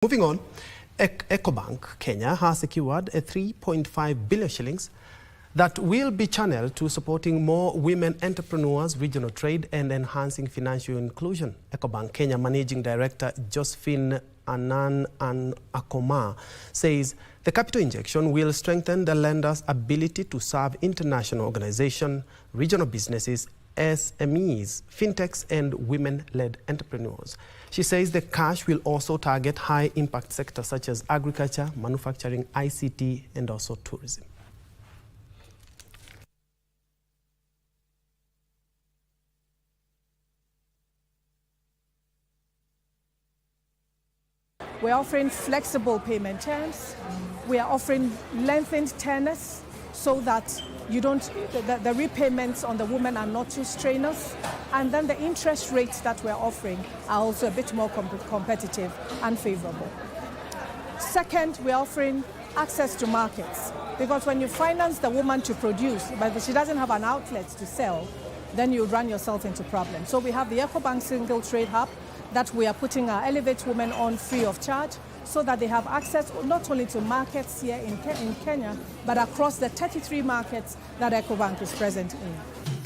Moving on, Ecobank Kenya has secured a 3.5 billion shillings that will be channeled to supporting more women entrepreneurs, regional trade, and enhancing financial inclusion. Ecobank Kenya Managing Director Josephine Anan-Ankomah says the capital injection will strengthen the lender's ability to serve international organizations, regional businesses, SMEs, FinTechs, and women-led entrepreneurs. She says the cash will also target high-impact sectors such as agriculture, manufacturing, ICT, and also tourism. We're offering flexible payment terms. We are offering lengthened tenors so that the repayments on the women are not too strenuous. And then the interest rates that we're offering are also a bit more competitive and favorable. Second, we're offering access to markets, because when you finance the woman to produce, but she doesn't have an outlet to sell, then you run yourself into problems. So we have the Ecobank Single Trade Hub that we are putting our Elevate Women on free of charge, so that they have access not only to markets here in Kenya, but across the 33 markets that Ecobank is present in.